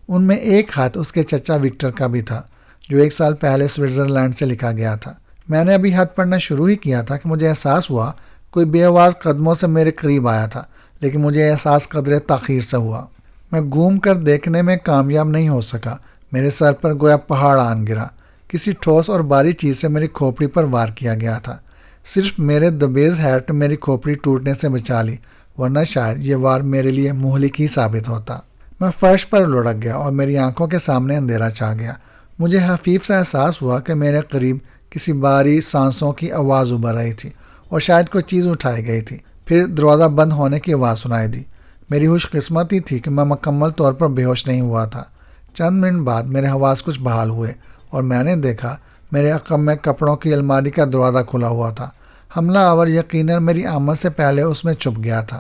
ان میں ایک خط اس کے چچا وکٹر کا بھی تھا جو 1 سال پہلے سوئٹزرلینڈ سے لکھا گیا تھا۔ میں نے ابھی خط پڑھنا شروع ہی کیا تھا کہ مجھے احساس ہوا کوئی بے آواز قدموں سے میرے قریب آیا تھا، لیکن مجھے احساس قدرے تاخیر سے ہوا۔ میں گھوم کر دیکھنے میں کامیاب نہیں ہو سکا۔ میرے سر پر گویا پہاڑ آن گرا۔ کسی ٹھوس اور باری چیز سے میری کھوپڑی پر وار کیا گیا تھا۔ صرف میرے دبیز ہیٹ نے میری کھوپڑی ٹوٹنے سے بچا لی، ورنہ شاید یہ وار میرے لیے مہلک ہی ثابت ہوتا۔ میں فرش پر لڑک گیا اور میری آنکھوں کے سامنے اندھیرا چھا گیا۔ مجھے خفیف سا احساس ہوا کہ میرے قریب کسی باری سانسوں کی آواز ابھر رہی تھی اور شاید کوئی چیز اٹھائی گئی تھی۔ پھر دروازہ بند ہونے کی آواز سنائی دی۔ میری خوش قسمتی تھی کہ میں مکمل طور پر بے ہوش نہیں ہوا تھا۔ چند منٹ بعد میرے حواس کچھ بحال ہوئے اور میں نے دیکھا میرے عقب میں کپڑوں کی الماری کا دروازہ کھلا ہوا تھا۔ حملہ آور یقیناً میری آمد سے پہلے اس میں چھپ گیا تھا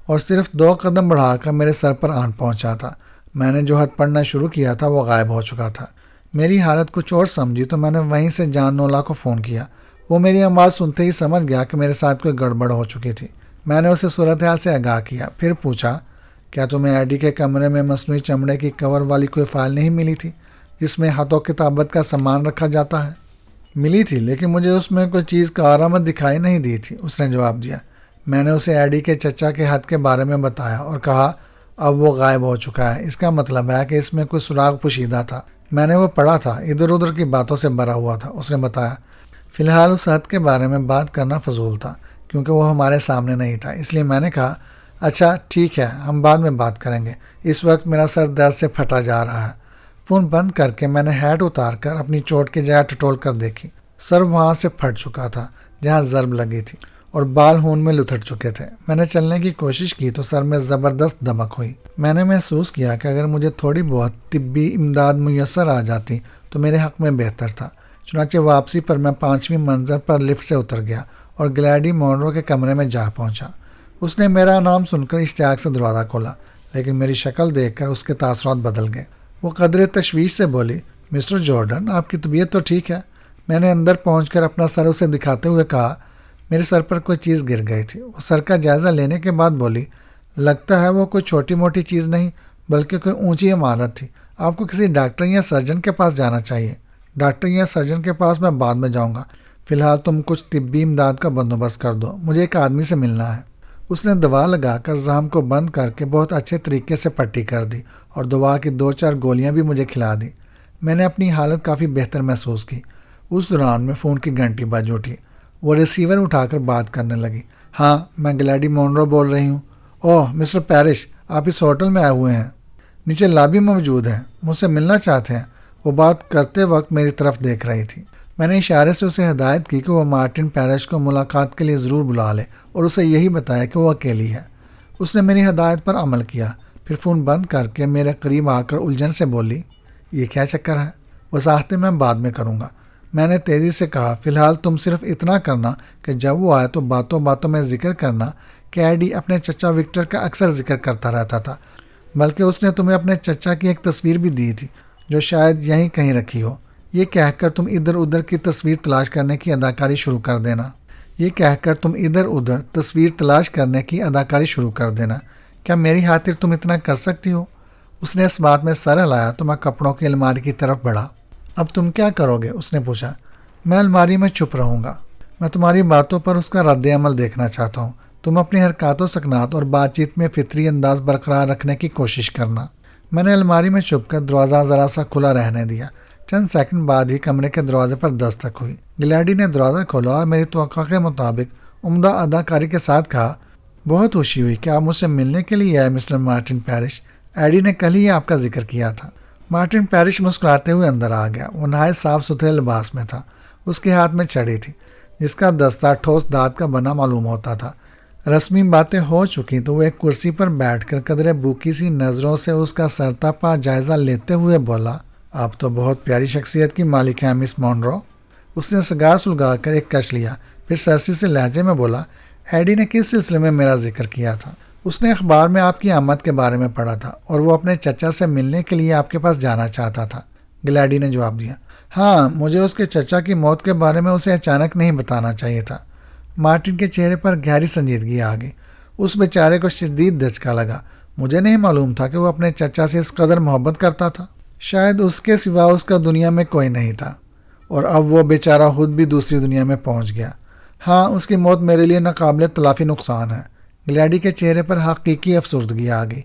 اور صرف 2 قدم بڑھا کر میرے سر پر آن پہنچا تھا۔ میں نے جو خط پڑھنا شروع کیا تھا وہ غائب ہو چکا تھا۔ میری حالت کچھ اور سمجھی تو میں نے وہیں سے جان نولا کو فون کیا۔ وہ میری آواز سنتے ہی سمجھ گیا کہ میرے ساتھ کوئی گڑبڑ ہو چکی تھی۔ میں نے اسے صورتحال سے آگاہ کیا، پھر پوچھا کیا تمہیں ایڈی کے کمرے میں مصنوعی چمڑے کی کور والی کوئی فائل نہیں ملی تھی جس میں خط و کتابت کا سامان رکھا جاتا ہے؟ ملی تھی، لیکن مجھے اس میں کوئی چیز کارآمد دکھائی نہیں دی تھی، اس نے جواب دیا۔ میں نے اسے ایڈی کے چچا کے خط کے بارے میں بتایا اور کہا اب وہ غائب ہو چکا ہے، اس کا مطلب ہے کہ اس میں کوئی سراغ پوشیدہ تھا۔ میں نے وہ پڑھا تھا، ادھر ادھر کی باتوں سے بھرا ہوا تھا، اس نے بتایا۔ فی الحال اس خط کے بارے میں بات کرنا فضول تھا کیونکہ وہ ہمارے سامنے نہیں تھا، اس لیے میں نے کہا اچھا ٹھیک ہے، ہم بعد میں بات کریں گے، اس وقت میرا سر درد سے پھٹا جا رہا ہے۔ فون بند کر کے میں نے ہیٹ اتار کر اپنی چوٹ کی جگہ ٹٹول کر دیکھی۔ سر وہاں سے پھٹ چکا تھا جہاں ضرب لگی تھی اور بال خون میں لتھڑ چکے تھے۔ میں نے چلنے کی کوشش کی تو سر میں زبردست دمک ہوئی۔ میں نے محسوس کیا کہ اگر مجھے تھوڑی بہت طبی امداد میسر آ جاتی تو میرے حق میں بہتر تھا۔ چنانچہ واپسی پر میں 5ویں منزل پر لفٹ سے اتر گیا اور گلیڈی مونرو کے کمرے میں جا پہنچا۔ اس نے میرا نام سن کر اشتیاق سے دروازہ کھولا، لیکن میری شکل دیکھ کر اس کے تاثرات بدل گئے۔ وہ قدرے تشویش سے بولی مسٹر جارڈن، آپ کی طبیعت تو ٹھیک ہے؟ میں نے اندر پہنچ کر اپنا سر اسے دکھاتے ہوئے کہا میرے سر پر کوئی چیز گر گئی تھی۔ وہ سر کا جائزہ لینے کے بعد بولی لگتا ہے وہ کوئی چھوٹی موٹی چیز نہیں بلکہ کوئی اونچی عمارت تھی، آپ کو کسی ڈاکٹر یا سرجن کے پاس جانا چاہیے۔ ڈاکٹر یا سرجن کے پاس میں بعد میں جاؤں گا، فی الحال تم کچھ طبی امداد کا بندوبست کر دو، مجھے ایک آدمی سے ملنا ہے۔ اس نے دوا لگا کر زخم کو بند کر کے بہت اچھے طریقے سے پٹی کر دی اور دوا کی 2-4 گولیاں بھی مجھے کھلا دی۔ میں نے اپنی حالت کافی بہتر محسوس کی۔ اس دوران میں فون کی گھنٹی بج اٹھی۔ وہ ریسیور اٹھا کر بات کرنے لگی۔ ہاں، میں گلیڈی مونرو بول رہی ہوں۔ اوہ مسٹر پیرش، آپ اس ہوٹل میں آئے ہوئے ہیں؟ نیچے لابی موجود ہے، مجھ سے ملنا چاہتے ہیں۔ وہ بات کرتے وقت میری طرف دیکھ رہی تھی۔ میں نے اشارے سے اسے ہدایت کی کہ وہ مارٹن پیرش کو ملاقات کے لیے ضرور بلا لے اور اسے یہی بتایا کہ وہ اکیلی ہے۔ اس نے میری ہدایت پر عمل کیا، پھر فون بند کر کے میرے قریب آ کر الجھن سے بولی یہ کیا چکر ہے؟ وضاحتیں میں بعد میں کروں گا۔ میں نے تیزی سے کہا فی الحال تم صرف اتنا کرنا کہ جب وہ آئے تو باتوں باتوں میں ذکر کرنا کہ ایڈی اپنے چچا وکٹر کا اکثر ذکر کرتا رہتا تھا، بلکہ اس نے تمہیں اپنے چچا کی ایک تصویر بھی دی تھی جو شاید یہیں کہیں رکھی ہو۔ یہ کہہ کر تم ادھر ادھر کی تصویر تلاش کرنے کی اداکاری شروع کر دینا۔ کیا میری خاطر تم اتنا کر سکتی ہو؟ اس نے اس بات میں سر ہلایا تو میں کپڑوں کی الماری کی طرف بڑھا۔ اب تم کیا کرو گے؟ اس نے پوچھا۔ میں الماری میں چھپ رہوں گا۔ میں تمہاری باتوں پر اس کا رد عمل دیکھنا چاہتا ہوں۔ تم اپنی حرکات و سکنات اور بات چیت میں فطری انداز برقرار رکھنے کی کوشش کرنا۔ میں نے الماری میں چھپ کر دروازہ ذرا سا کھلا رہنے دیا۔ چند سیکنڈ بعد ہی کمرے کے دروازے پر دستک ہوئی۔ گلیڈی نے دروازہ کھولا اور میری توقع کے مطابق عمدہ اداکاری کے ساتھ کہا بہت خوشی ہوئی کہ آپ مجھ سے ملنے کے لیے آئے مسٹر مارٹن پیرش، ایڈی نے کل ہی آپ کا ذکر کیا تھا۔ مارٹن پیرش مسکراتے ہوئے اندر آ گیا۔ وہ نہایت صاف ستھرے لباس میں تھا۔ اس کے ہاتھ میں چھڑی تھی جس کا دستہ ٹھوس دانت کا بنا معلوم ہوتا تھا۔ رسمی باتیں ہو چکی تو وہ ایک کرسی پر بیٹھ کر قدرے بوکی سی نظروں سے اس کا سرتا پا جائزہ لیتے ہوئے بولا آپ تو بہت پیاری شخصیت کی مالک ہیں مس مونرو۔ اس نے سگار سلگا کر ایک کش لیا، پھر سرسی سے لہجے میں بولا ایڈی نے کس سلسلے میں میرا ذکر کیا تھا؟ اس نے اخبار میں آپ کی آمد کے بارے میں پڑھا تھا اور وہ اپنے چچا سے ملنے کے لیے آپ کے پاس جانا چاہتا تھا۔ گلیڈی نے جواب دیا۔ ہاں، مجھے اس کے چچا کی موت کے بارے میں اسے اچانک نہیں بتانا چاہیے تھا۔ مارٹن کے چہرے پر گہری سنجیدگی آ گئی۔ اس بیچارے کو شدید دھچکا لگا۔ مجھے نہیں معلوم تھا کہ وہ اپنے چچا سے اس قدر محبت کرتا تھا۔ شاید اس کے سوا اس کا دنیا میں کوئی نہیں تھا، اور اب وہ بیچارہ خود بھی دوسری دنیا میں پہنچ گیا۔ ہاں، اس کی موت میرے لیے ناقابل تلافی نقصان ہے۔ گلیڈی کے چہرے پر حقیقی افسردگی آ گئی۔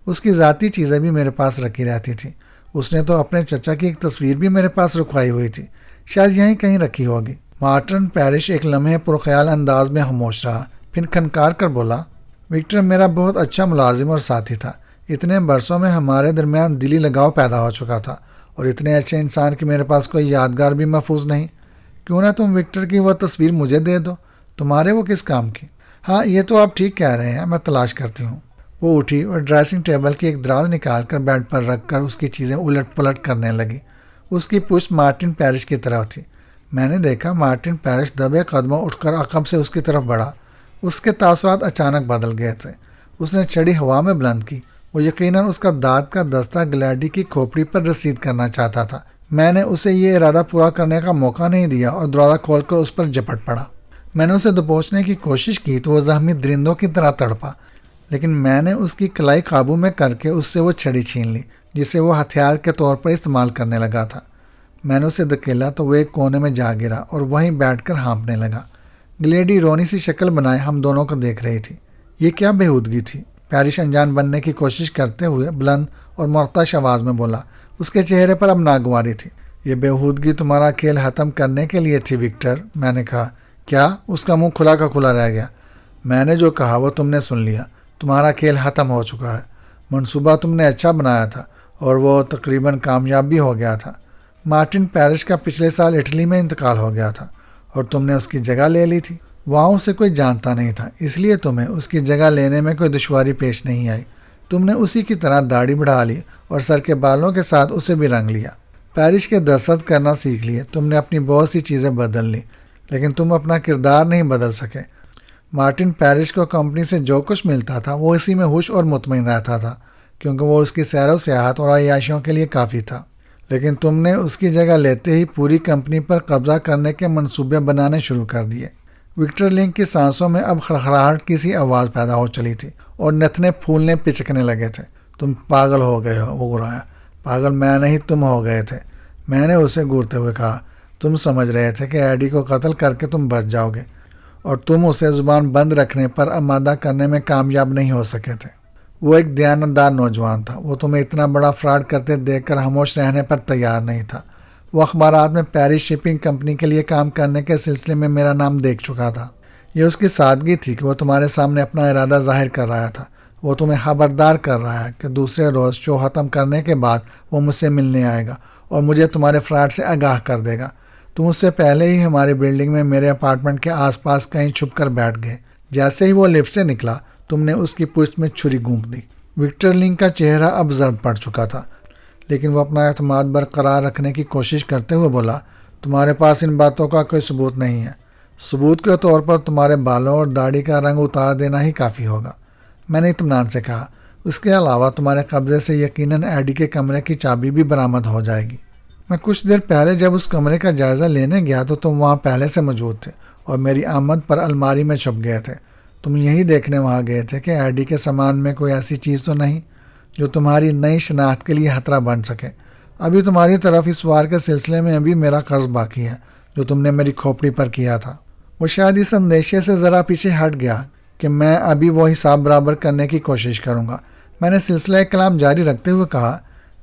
اس کی ذاتی چیزیں بھی میرے پاس رکھی رہتی تھیں۔ اس نے تو اپنے چچا کی ایک تصویر بھی میرے پاس رکھوائی ہوئی تھی، شاید یہیں کہیں رکھی ہوگی۔ مارٹن پیرش ایک لمحے پرخیال انداز میں خاموش رہا، پھر کھنکار کر بولا وکٹر میرا بہت اچھا ملازم اور ساتھی تھا۔ اتنے برسوں میں ہمارے درمیان دلی لگاؤ پیدا ہو چکا تھا، اور اتنے اچھے انسان کی میرے پاس کوئی یادگار بھی محفوظ نہیں۔ کیوں نہ تم وکٹر کی وہ تصویر مجھے دے دو؟ تمہارے وہ کس کام کی؟ ہاں، یہ تو آپ ٹھیک کہہ رہے ہیں، میں تلاش کرتی ہوں۔ وہ اٹھی اور ڈریسنگ ٹیبل کی ایک دراز نکال کر بیڈ پر رکھ کر اس کی چیزیں الٹ پلٹ کرنے لگی۔ اس کی پشت مارٹن پیرش کی طرف تھی۔ میں نے دیکھا مارٹن پیرش دبے قدموں اٹھ کر عقب سے اس کی طرف بڑھا۔ اس کے تاثرات اچانک بدل گئے تھے۔ اس نے چھڑی ہوا میں بلند کی۔ وہ یقیناً اس کا دانت کا دستہ گلیڈی کی کھوپڑی پر رسید کرنا چاہتا تھا۔ میں نے اسے یہ ارادہ پورا کرنے کا موقع نہیں دیا اور دروازہ کھول کر اس پر جپٹ پڑا۔ میں نے اسے دبوچنے کی کوشش کی تو وہ زخمی درندوں کی طرح تڑپا، لیکن میں نے اس کی کلائی قابو میں کر کے اس سے وہ چھڑی چھین لی جسے وہ ہتھیار کے طور پر استعمال کرنے لگا تھا۔ میں نے اسے دھکیلا تو وہ ایک کونے میں جا گرا اور وہیں بیٹھ کر ہانپنے لگا۔ گلیڈی رونی سی شکل بنائے ہم دونوں کو دیکھ رہی تھی۔ یہ کیا بےہودگی تھی؟ پیرش انجان بننے کی کوشش کرتے ہوئے بلند اور مرتعش آواز میں بولا۔ اس کے چہرے پر اب ناگواری تھی۔ یہ بےہودگی تمہارا کھیل ختم کرنے کے لیے تھی وکٹر، میں نے کہا۔ کیا؟ اس کا منہ کھلا کا کھلا رہ گیا۔ میں نے جو کہا وہ تم نے سن لیا۔ تمہارا کھیل ختم ہو چکا ہے۔ منصوبہ تم نے اچھا بنایا تھا اور وہ تقریباً کامیاب بھی ہو گیا تھا۔ مارٹن پیرش کا پچھلے سال اٹلی میں انتقال ہو گیا تھا اور تم نے اس کی جگہ لے لی تھی۔ وہاں اسے کوئی جانتا نہیں تھا، اس لیے تمہیں اس کی جگہ لینے میں کوئی دشواری پیش نہیں آئی۔ تم نے اسی کی طرح داڑھی بڑھا لی اور سر کے بالوں کے ساتھ اسے بھی رنگ لیا۔ پیرش کے دستخط کرنا سیکھ لیے۔ تم نے اپنی بہت سی چیزیں بدل لی، لیکن تم اپنا کردار نہیں بدل سکے۔ مارٹن پیرش کو کمپنی سے جو کچھ ملتا تھا وہ اسی میں خوش اور مطمئن رہتا تھا، کیونکہ وہ اس کی سیر و سیاحت اور عیاشیوں کے لیے کافی تھا۔ لیکن تم نے اس کی جگہ لیتے ہی پوری کمپنی پر قبضہ کرنے کے منصوبے بنانے شروع کر دیے۔ وکٹر لنک کی سانسوں میں اب خڑخڑاہٹ کی سی آواز پیدا ہو چلی تھی اور نتنے پھولنے پچکنے لگے تھے۔ تم پاگل ہو گئے ہو، وہ گرایا۔ پاگل میں نہیں، تم ہو گئے تھے، میں نے اسے گورتے ہوئے کہا۔ تم سمجھ رہے تھے کہ ایڈی کو قتل کر کے تم بچ جاؤ گے، اور تم اسے زبان بند رکھنے پر آمادہ کرنے میں کامیاب نہیں ہو سکے تھے۔ وہ ایک دیانتدار نوجوان تھا، وہ تمہیں اتنا بڑا فراڈ کرتے دیکھ کر خاموش رہنے پر تیار نہیں تھا۔ وہ اخبارات میں پیرس شپنگ کمپنی کے لیے کام کرنے کے سلسلے میں میرا نام دیکھ چکا تھا۔ یہ اس کی سادگی تھی کہ وہ تمہارے سامنے اپنا ارادہ ظاہر کر رہا تھا۔ وہ تمہیں خبردار کر رہا ہے کہ دوسرے روز شو ختم کرنے کے بعد وہ مجھ سے ملنے آئے گا اور مجھے تمہارے فراڈ سے آگاہ کر دے گا۔ تم اس سے پہلے ہی ہماری بلڈنگ میں میرے اپارٹمنٹ کے آس پاس کہیں چھپ کر بیٹھ گئے۔ جیسے ہی وہ لفٹ سے نکلا تم نے اس کی پشت میں چھری گونک دی۔ وکٹر لنک کا چہرہ اب زرد پڑ چکا تھا، لیکن وہ اپنا اعتماد برقرار رکھنے کی کوشش کرتے ہوئے بولا، تمہارے پاس ان باتوں کا کوئی ثبوت نہیں ہے۔ ثبوت کے طور پر تمہارے بالوں اور داڑھی کا رنگ اتار دینا ہی کافی ہوگا، میں نے اطمینان سے کہا۔ اس کے علاوہ تمہارے قبضے سے یقیناً ایڈی کے کمرے کی چابی بھی برآمد ہو جائے گی۔ میں کچھ دیر پہلے جب اس کمرے کا جائزہ لینے گیا تو تم وہاں پہلے سے موجود تھے اور میری آمد پر الماری میں چھپ گئے تھے۔ تم یہی دیکھنے وہاں گئے تھے کہ ایڈی کے سامان میں کوئی ایسی چیز تو نہیں جو تمہاری نئی شناخت کے لیے خطرہ بن سکے۔ ابھی تمہاری طرف اس وار کے سلسلے میں ابھی میرا قرض باقی ہے جو تم نے میری کھوپڑی پر کیا تھا۔ وہ شاید اس اندیشے سے ذرا پیچھے ہٹ گیا کہ میں ابھی وہ حساب برابر کرنے کی کوشش کروں گا۔ میں نے سلسلہ کلام جاری رکھتے ہوئے کہا،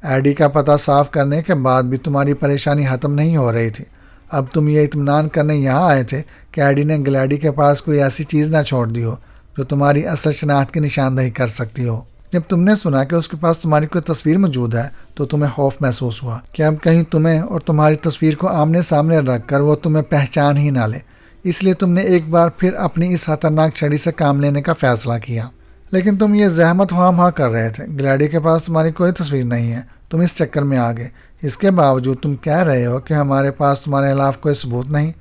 ایڈی کا پتہ صاف کرنے کے بعد بھی تمہاری پریشانی ختم نہیں ہو رہی تھی۔ اب تم یہ اطمینان کرنے یہاں آئے تھے کہ ایڈی نے گلیڈی کے پاس کوئی ایسی چیز نہ چھوڑ دی ہو جو تمہاری اصل شناخت کی نشاندہی کر سکتی ہو۔ جب تم نے سنا کہ اس کے پاس تمہاری کوئی تصویر موجود ہے تو تمہیں خوف محسوس ہوا کہ اب کہیں تمہیں اور تمہاری تصویر کو آمنے سامنے رکھ کر وہ تمہیں پہچان ہی نہ لے۔ اس لیے تم نے ایک بار پھر اپنی اس خطرناک چھڑی سے کام لینے کا فیصلہ کیا۔ لیکن تم یہ زحمت خواہ کر رہے تھے۔ گلیڈی کے پاس تمہاری کوئی تصویر نہیں ہے، تم اس چکر میں آ گئے۔ اس کے باوجود تم کہہ رہے ہو کہ ہمارے پاس تمہارے خلاف کوئی ثبوت نہیں۔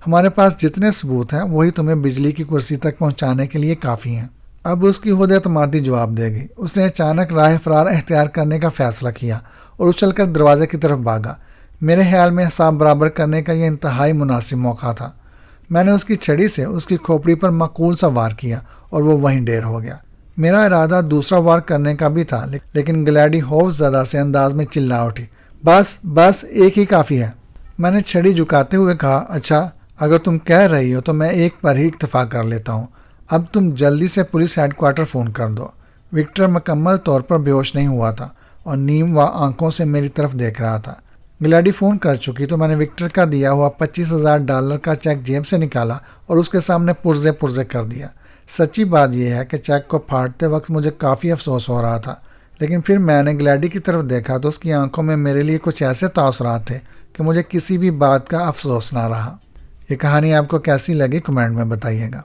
ہمارے پاس جتنے ثبوت ہیں وہی تمہیں بجلی کی کرسی تک پہنچانے کے لیے کافی ہیں۔ اب اس کی خود اعتمادی جواب دے گی۔ اس نے اچانک راہ فرار اختیار کرنے کا فیصلہ کیا اور اچھل کر دروازے کی طرف بھاگا۔ میرے خیال میں حساب برابر کرنے کا یہ انتہائی مناسب موقع تھا۔ میں نے اس کی چھڑی سے اس کی کھوپڑی پر معقول سا وار کیا اور وہ وہیں ڈیر ہو گیا۔ میرا ارادہ دوسرا وار کرنے کا بھی تھا، لیکن گلیڈی خوف زدہ سے انداز میں چلا اٹھی، بس ایک ہی کافی ہے۔ میں نے چھڑی جھکاتے ہوئے کہا، اچھا اگر تم کہہ رہی ہو تو میں ایک پر ہی اکتفا کر لیتا ہوں۔ اب تم جلدی سے پولیس ہیڈ کوارٹر فون کر دو۔ وکٹر مکمل طور پر بے ہوش نہیں ہوا تھا اور نیم و آنکھوں سے میری طرف دیکھ رہا تھا۔ گلیڈی فون کر چکی تو میں نے وکٹر کا دیا ہوا $25,000 کا چیک جیب سے نکالا اور اس کے سامنے پرزے کر دیا۔ سچی بات یہ ہے کہ چیک کو پھاڑتے وقت مجھے کافی افسوس ہو رہا تھا، لیکن پھر میں نے گلیڈی کی طرف دیکھا تو اس کی آنکھوں میں میرے لیے کچھ ایسے تاثرات تھے کہ مجھے کسی بھی بات کا افسوس نہ رہا۔ یہ کہانی آپ کو کیسی لگی کمنٹ میں بتائیے گا۔